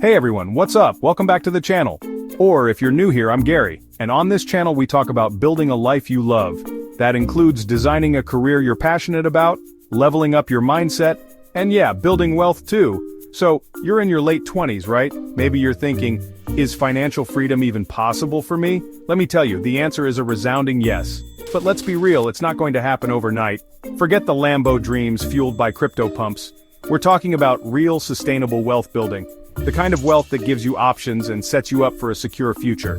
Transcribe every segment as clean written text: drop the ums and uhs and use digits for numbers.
Hey everyone, what's up? Welcome back to the channel. Or if you're new here, I'm Gary, and on this channel we talk about building a life you love. That includes designing a career you're passionate about, leveling up your mindset, and yeah, building wealth too. So, you're in your late 20s, right? Maybe you're thinking, is financial freedom even possible for me? Let me tell you, the answer is a resounding yes. But let's be real, it's not going to happen overnight. Forget the Lambo dreams fueled by crypto pumps. We're talking about real sustainable wealth building. The kind of wealth that gives you options and sets you up for a secure future.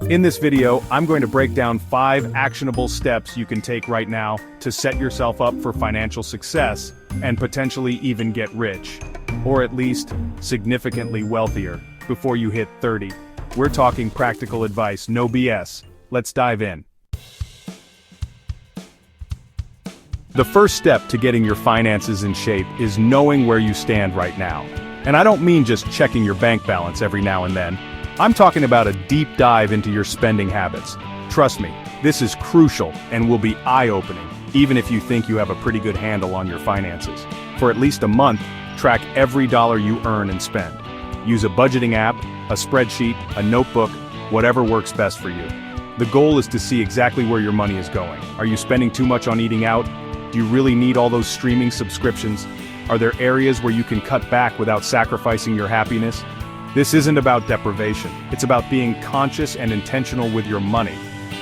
In this video, I'm going to break down 5 actionable steps you can take right now to set yourself up for financial success and potentially even get rich. Or at least, significantly wealthier, before you hit 30. We're talking practical advice, no BS. Let's dive in. The first step to getting your finances in shape is knowing where you stand right now. And I don't mean just checking your bank balance every now and then. I'm talking about a deep dive into your spending habits. Trust me, this is crucial and will be eye-opening, even if you think you have a pretty good handle on your finances. For at least a month, track every dollar you earn and spend. Use a budgeting app, a spreadsheet, a notebook, whatever works best for you. The goal is to see exactly where your money is going. Are you spending too much on eating out? Do you really need all those streaming subscriptions? Are there areas where you can cut back without sacrificing your happiness? This isn't about deprivation. It's about being conscious and intentional with your money.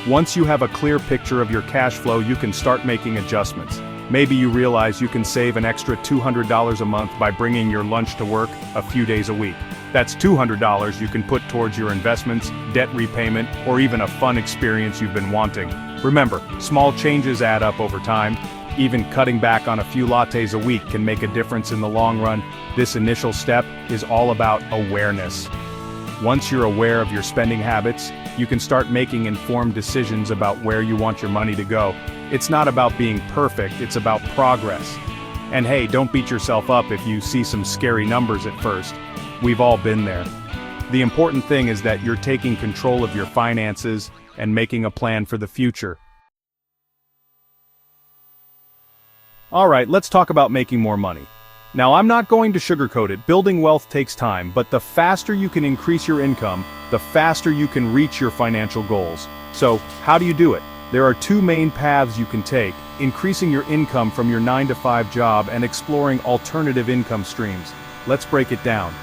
Once you have a clear picture of your cash flow, you can start making adjustments. Maybe you realize you can save an extra $200 a month by bringing your lunch to work a few days a week. That's $200 you can put towards your investments, debt repayment, or even a fun experience you've been wanting. Remember, small changes add up over time. Even cutting back on a few lattes a week can make a difference in the long run. This initial step is all about awareness. Once you're aware of your spending habits, you can start making informed decisions about where you want your money to go. It's not about being perfect, it's about progress. And hey, don't beat yourself up if you see some scary numbers at first. We've all been there. The important thing is that you're taking control of your finances and making a plan for the future. Alright, let's talk about making more money. Now, I'm not going to sugarcoat it, building wealth takes time, but the faster you can increase your income, the faster you can reach your financial goals. So, how do you do it? There are 2 main paths you can take: increasing your income from your 9-to-5 job and exploring alternative income streams. Let's break it down.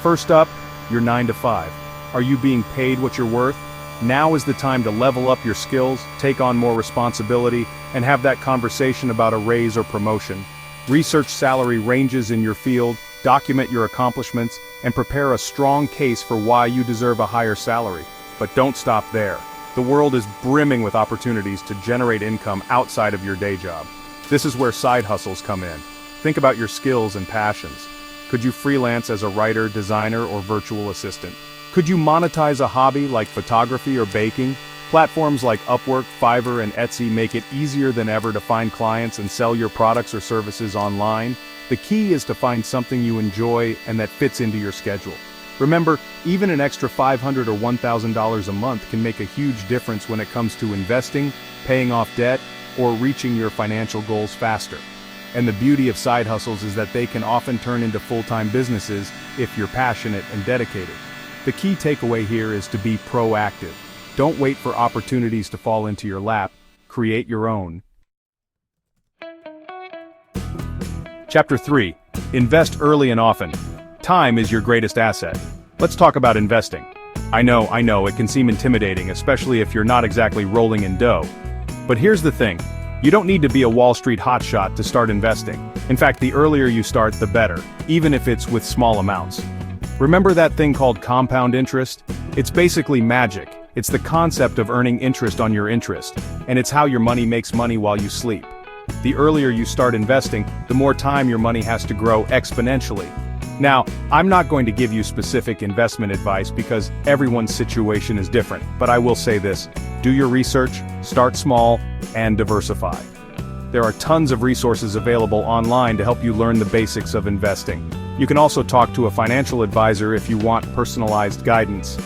First up, your 9-to-5. Are you being paid what you're worth? Now is the time to level up your skills, take on more responsibility, and have that conversation about a raise or promotion. Research salary ranges in your field, document your accomplishments, and prepare a strong case for why you deserve a higher salary. But don't stop there. The world is brimming with opportunities to generate income outside of your day job. This is where side hustles come in. Think about your skills and passions. Could you freelance as a writer, designer, or virtual assistant? Could you monetize a hobby like photography or baking? Platforms like Upwork, Fiverr, and Etsy make it easier than ever to find clients and sell your products or services online. The key is to find something you enjoy and that fits into your schedule. Remember, even an extra $500 or $1,000 a month can make a huge difference when it comes to investing, paying off debt, or reaching your financial goals faster. And the beauty of side hustles is that they can often turn into full-time businesses if you're passionate and dedicated. The key takeaway here is to be proactive. Don't wait for opportunities to fall into your lap. Create your own. Chapter 3. Invest early and often. Time is your greatest asset. Let's talk about investing. I know, it can seem intimidating, especially if you're not exactly rolling in dough. But here's the thing. You don't need to be a Wall Street hotshot to start investing. In fact, the earlier you start, the better, even if it's with small amounts. Remember that thing called compound interest? It's basically magic. It's the concept of earning interest on your interest, and it's how your money makes money while you sleep. The earlier you start investing, the more time your money has to grow exponentially. Now, I'm not going to give you specific investment advice because everyone's situation is different, but I will say this: do your research, start small, and diversify. There are tons of resources available online to help you learn the basics of investing. You can also talk to a financial advisor if you want personalized guidance.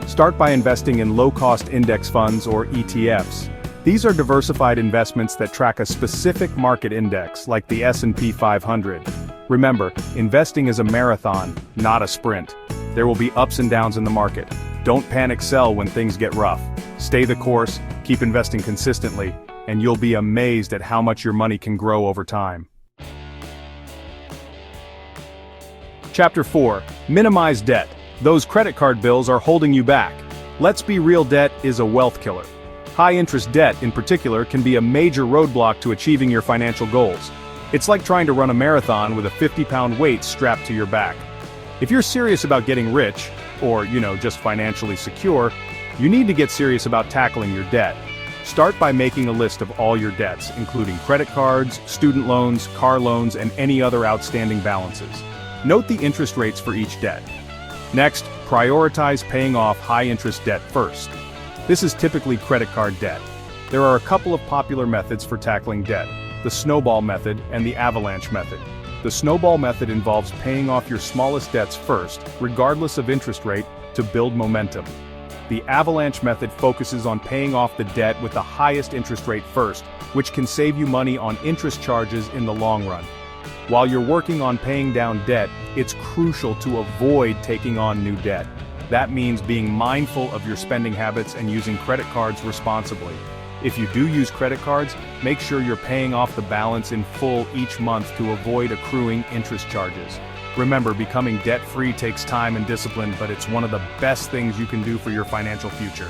Start by investing in low-cost index funds or ETFs. These are diversified investments that track a specific market index, like the S&P 500. Remember, investing is a marathon, not a sprint. There will be ups and downs in the market. Don't panic sell when things get rough. Stay the course, keep investing consistently, and you'll be amazed at how much your money can grow over time. Chapter 4. Minimize debt. Those credit card bills are holding you back. Let's be real, debt is a wealth killer. High-interest debt, in particular, can be a major roadblock to achieving your financial goals. It's like trying to run a marathon with a 50-pound weight strapped to your back. If you're serious about getting rich, or, just financially secure, you need to get serious about tackling your debt. Start by making a list of all your debts, including credit cards, student loans, car loans, and any other outstanding balances. Note the interest rates for each debt. Next, prioritize paying off high-interest debt first. This is typically credit card debt. There are a couple of popular methods for tackling debt: the snowball method and the avalanche method. The snowball method involves paying off your smallest debts first, regardless of interest rate, to build momentum. The avalanche method focuses on paying off the debt with the highest interest rate first, which can save you money on interest charges in the long run. While you're working on paying down debt, it's crucial to avoid taking on new debt. That means being mindful of your spending habits and using credit cards responsibly. If you do use credit cards, make sure you're paying off the balance in full each month to avoid accruing interest charges. Remember, becoming debt-free takes time and discipline, but it's one of the best things you can do for your financial future.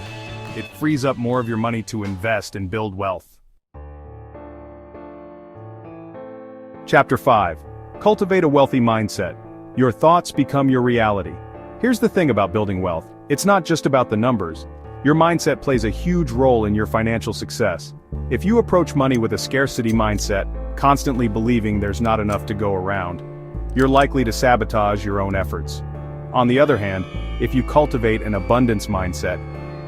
It frees up more of your money to invest and build wealth. Chapter 5. Cultivate a wealthy mindset. Your thoughts become your reality. Here's the thing about building wealth. It's not just about the numbers. Your mindset plays a huge role in your financial success. If you approach money with a scarcity mindset, constantly believing there's not enough to go around, you're likely to sabotage your own efforts. On the other hand, if you cultivate an abundance mindset,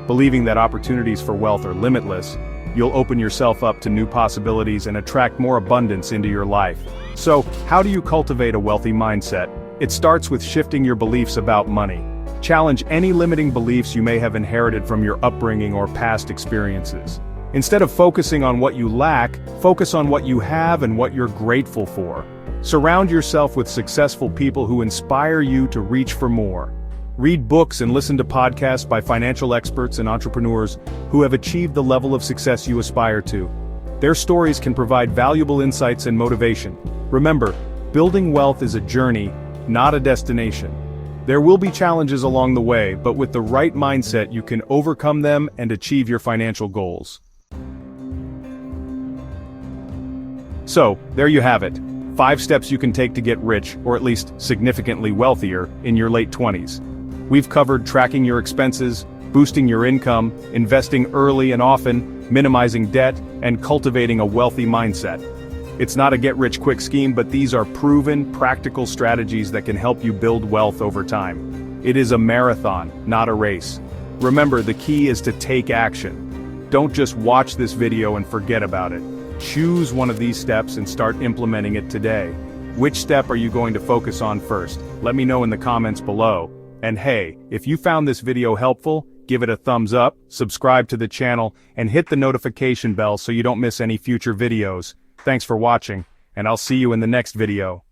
believing that opportunities for wealth are limitless, you'll open yourself up to new possibilities and attract more abundance into your life. So, how do you cultivate a wealthy mindset? It starts with shifting your beliefs about money. Challenge any limiting beliefs you may have inherited from your upbringing or past experiences. Instead of focusing on what you lack, focus on what you have and what you're grateful for. Surround yourself with successful people who inspire you to reach for more. Read books and listen to podcasts by financial experts and entrepreneurs who have achieved the level of success you aspire to. Their stories can provide valuable insights and motivation. Remember, building wealth is a journey, not a destination. There will be challenges along the way, but with the right mindset you can overcome them and achieve your financial goals. So, there you have it. 5 steps you can take to get rich, or at least significantly wealthier, in your late 20s. We've covered tracking your expenses, boosting your income, investing early and often, minimizing debt, and cultivating a wealthy mindset. It's not a get-rich-quick scheme, but these are proven, practical strategies that can help you build wealth over time. It is a marathon, not a race. Remember, the key is to take action. Don't just watch this video and forget about it. Choose one of these steps and start implementing it today. Which step are you going to focus on first? Let me know in the comments below. And hey, if you found this video helpful, give it a thumbs up, subscribe to the channel, and hit the notification bell so you don't miss any future videos. Thanks for watching, and I'll see you in the next video.